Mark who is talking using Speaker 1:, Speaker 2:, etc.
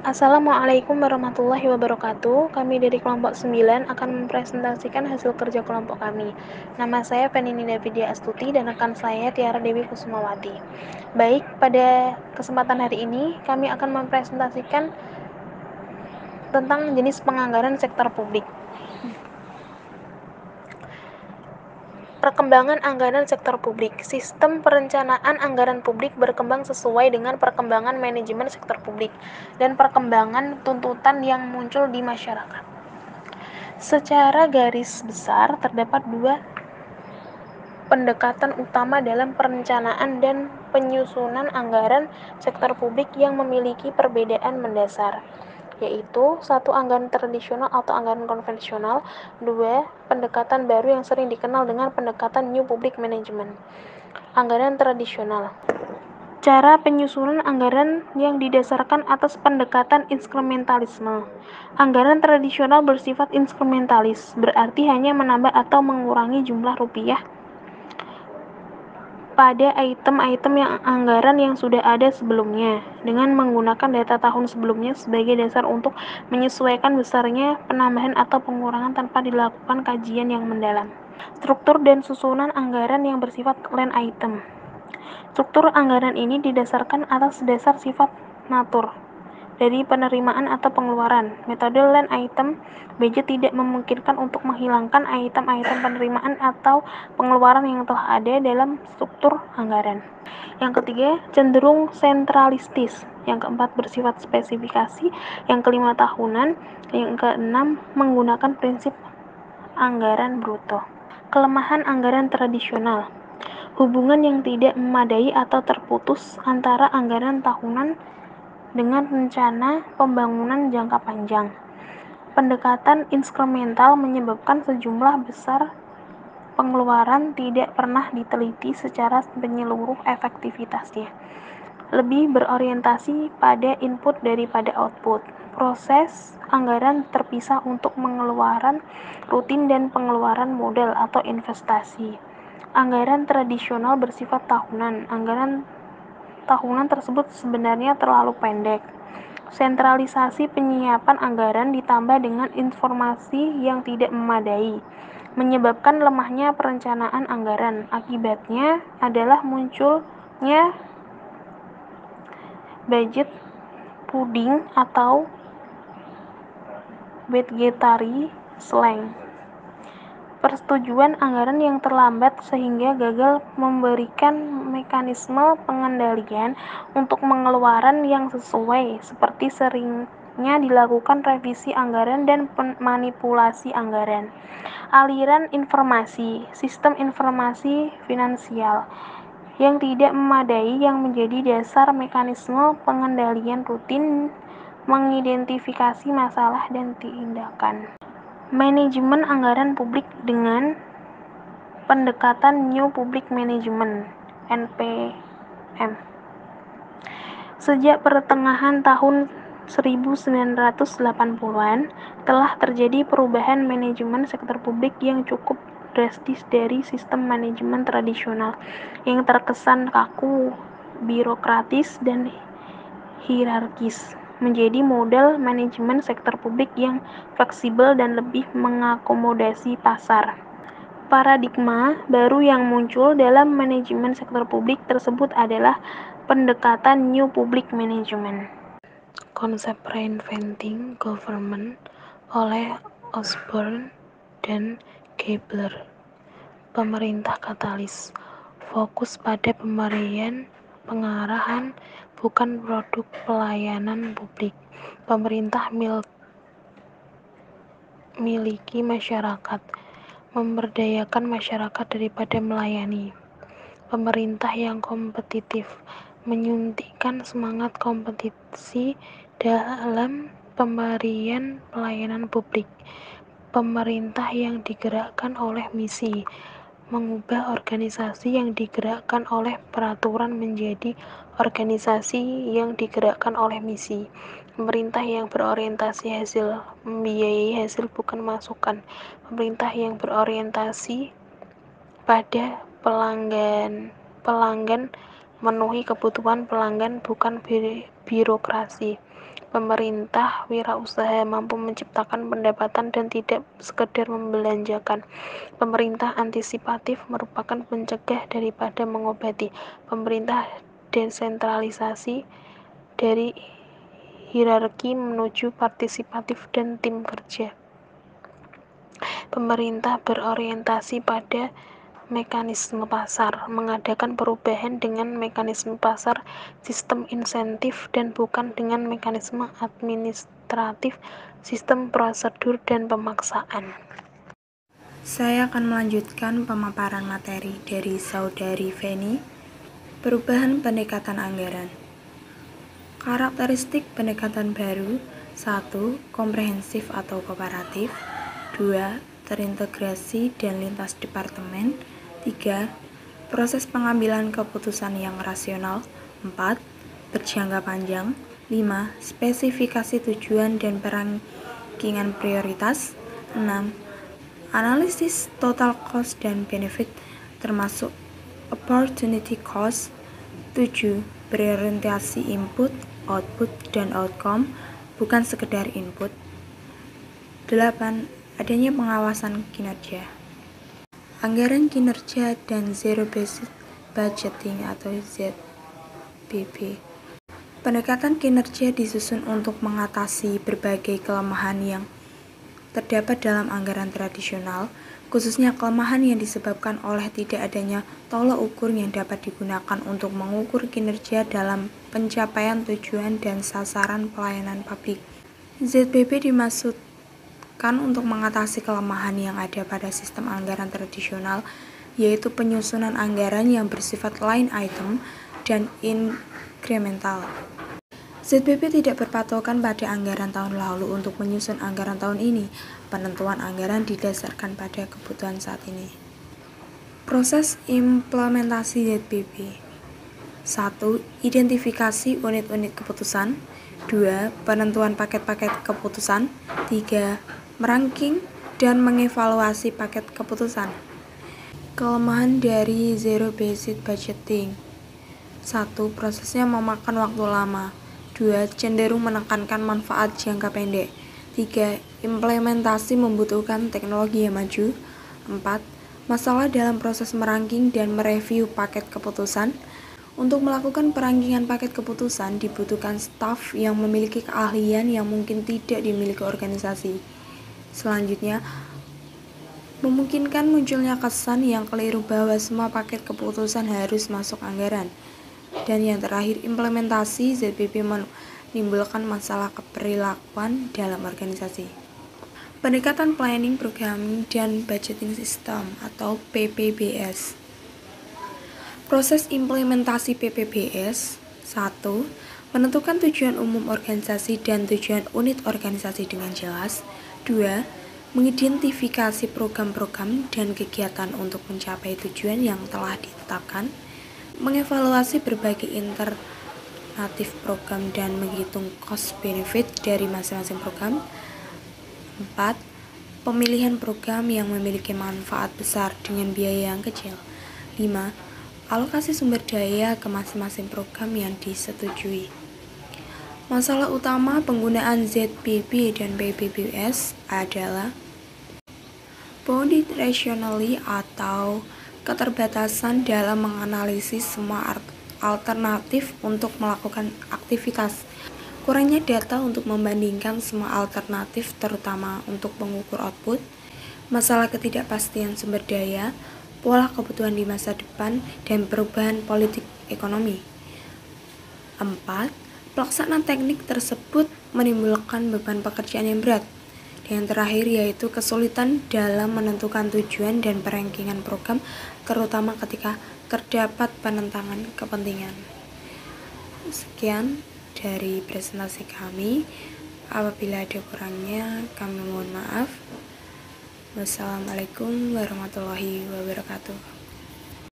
Speaker 1: Assalamualaikum warahmatullahi wabarakatuh. Kami dari kelompok 9 akan mempresentasikan hasil kerja kelompok kami. Nama saya Fenini Davidia Astuti dan rekan saya Tiara Dewi Kusumawati. Baik, pada kesempatan hari ini kami akan mempresentasikan tentang jenis penganggaran sektor publik. Perkembangan anggaran sektor publik. Sistem perencanaan anggaran publik berkembang sesuai dengan perkembangan manajemen sektor publik dan perkembangan tuntutan yang muncul di masyarakat. Secara garis besar, terdapat dua pendekatan utama dalam perencanaan dan penyusunan anggaran sektor publik yang memiliki perbedaan mendasar, yaitu satu, anggaran tradisional atau anggaran konvensional, dua, pendekatan baru yang sering dikenal dengan pendekatan New Public Management. Anggaran tradisional. Cara penyusunan anggaran yang didasarkan atas pendekatan instrumentalisme. Anggaran tradisional bersifat instrumentalis, berarti hanya menambah atau mengurangi jumlah rupiah pada item-item anggaran yang sudah ada sebelumnya, dengan menggunakan data tahun sebelumnya sebagai dasar untuk menyesuaikan besarnya penambahan atau pengurangan tanpa dilakukan kajian yang mendalam. Struktur dan susunan anggaran yang bersifat line item. Struktur anggaran ini didasarkan atas dasar sifat natur dari penerimaan atau pengeluaran. Metode line item budget tidak memungkinkan untuk menghilangkan item-item penerimaan atau pengeluaran yang telah ada dalam struktur anggaran. Yang ketiga, cenderung sentralistis. Yang keempat, bersifat spesifikasi. Yang kelima, tahunan. Yang keenam, menggunakan prinsip anggaran bruto. Kelemahan anggaran tradisional. Hubungan yang tidak memadai atau terputus antara anggaran tahunan dengan rencana pembangunan jangka panjang. Pendekatan instrumental menyebabkan sejumlah besar pengeluaran tidak pernah diteliti secara menyeluruh efektivitasnya. Lebih berorientasi pada input daripada output. Proses anggaran terpisah untuk pengeluaran rutin dan pengeluaran modal atau investasi. Anggaran tradisional bersifat tahunan. Anggaran tahunan tersebut sebenarnya terlalu pendek. Sentralisasi penyiapan anggaran ditambah dengan informasi yang tidak memadai, menyebabkan lemahnya perencanaan anggaran. Akibatnya adalah munculnya budget pudding atau budgetary slang. Persetujuan anggaran yang terlambat sehingga gagal memberikan mekanisme pengendalian untuk pengeluaran yang sesuai, seperti seringnya dilakukan revisi anggaran dan manipulasi anggaran. Aliran informasi, sistem informasi finansial yang tidak memadai yang menjadi dasar mekanisme pengendalian rutin, mengidentifikasi masalah dan tindakan. Manajemen anggaran publik dengan pendekatan New Public Management (NPM). Sejak pertengahan tahun 1980-an telah terjadi perubahan manajemen sektor publik yang cukup drastis dari sistem manajemen tradisional yang terkesan kaku, birokratis, dan hierarkis menjadi model manajemen sektor publik yang fleksibel dan lebih mengakomodasi pasar. Paradigma baru yang muncul dalam manajemen sektor publik tersebut adalah pendekatan New Public Management. Konsep Reinventing Government oleh Osborne dan Gabler. Pemerintah katalis, fokus pada pemberian pengarahan, bukan produk pelayanan publik. Pemerintah miliki masyarakat, memberdayakan masyarakat daripada melayani. Pemerintah yang kompetitif, menyuntikkan semangat kompetisi dalam pemberian pelayanan publik. Pemerintah yang digerakkan oleh misi, mengubah organisasi yang digerakkan oleh peraturan menjadi organisasi yang digerakkan oleh misi. Pemerintah yang berorientasi hasil, membiayai hasil bukan masukan. Pemerintah yang berorientasi pada pelanggan, memenuhi kebutuhan pelanggan bukan birokrasi. Pemerintah wirausaha mampu menciptakan pendapatan dan tidak sekedar membelanjakan. Pemerintah antisipatif merupakan pencegah daripada mengobati. Pemerintah desentralisasi dari hierarki menuju partisipatif dan tim kerja. Pemerintah berorientasi pada mekanisme pasar, mengadakan perubahan dengan mekanisme pasar, sistem insentif, dan bukan dengan mekanisme administratif, sistem prosedur, dan pemaksaan.
Speaker 2: Saya akan melanjutkan pemaparan materi dari Saudari Feni, perubahan pendekatan anggaran. Karakteristik pendekatan baru: 1. Komprehensif atau kooperatif. 2. Terintegrasi dan lintas departemen. 3. Proses pengambilan keputusan yang rasional. 4. Berjangka panjang. 5. Spesifikasi tujuan dan perankingan prioritas. 6. Analisis total cost dan benefit termasuk opportunity cost. 7. Berorientasi input, output, dan outcome, bukan sekedar input. 8. Adanya pengawasan kinerja. Anggaran kinerja dan Zero-Based Budgeting atau ZBB. Pendekatan kinerja disusun untuk mengatasi berbagai kelemahan yang terdapat dalam anggaran tradisional, khususnya kelemahan yang disebabkan oleh tidak adanya tolok ukur yang dapat digunakan untuk mengukur kinerja dalam pencapaian tujuan dan sasaran pelayanan publik. ZBB dimaksudkan untuk mengatasi kelemahan yang ada pada sistem anggaran tradisional, yaitu penyusunan anggaran yang bersifat line item dan incremental. ZBB tidak berpatokan pada anggaran tahun lalu untuk menyusun anggaran tahun ini. Penentuan anggaran didasarkan pada kebutuhan saat ini. Proses implementasi ZBB: 1. Identifikasi unit-unit keputusan. 2. Penentuan paket-paket keputusan. 3. Meranking dan mengevaluasi paket keputusan. Kelemahan dari Zero-Based Budgeting: 1. Prosesnya memakan waktu lama. 2. Cenderung menekankan manfaat jangka pendek. 3. Implementasi membutuhkan teknologi yang maju. 4. Masalah dalam proses meranking dan mereview paket keputusan. Untuk melakukan perangkingan paket keputusan dibutuhkan staf yang memiliki keahlian yang mungkin tidak dimiliki organisasi. Selanjutnya, memungkinkan munculnya kesan yang keliru bahwa semua paket keputusan harus masuk anggaran. Dan yang terakhir, implementasi ZBB menimbulkan masalah keperilakuan dalam organisasi. Pendekatan Planning, Programming, dan Budgeting System atau PPBS. Proses implementasi PPBS: 1. Menentukan tujuan umum organisasi dan tujuan unit organisasi dengan jelas. 2. Mengidentifikasi program-program dan kegiatan untuk mencapai tujuan yang telah ditetapkan. Mengevaluasi berbagai alternatif program dan menghitung cost benefit dari masing-masing program. 4. Pemilihan program yang memiliki manfaat besar dengan biaya yang kecil. 5. Alokasi sumber daya ke masing-masing program yang disetujui. Masalah utama penggunaan ZBB dan PPBS adalah bounded rationally atau keterbatasan dalam menganalisis semua alternatif untuk melakukan aktivitas. Kurangnya data untuk membandingkan semua alternatif, terutama untuk mengukur output. Masalah ketidakpastian sumber daya, pola kebutuhan di masa depan, dan perubahan politik ekonomi. 4. Pelaksanaan teknik tersebut menimbulkan beban pekerjaan yang berat. Dan yang terakhir yaitu kesulitan dalam menentukan tujuan dan perankingan program, terutama ketika terdapat penentangan kepentingan. Sekian dari presentasi kami. Apabila ada kurangnya, kami mohon maaf. Wassalamualaikum warahmatullahi wabarakatuh.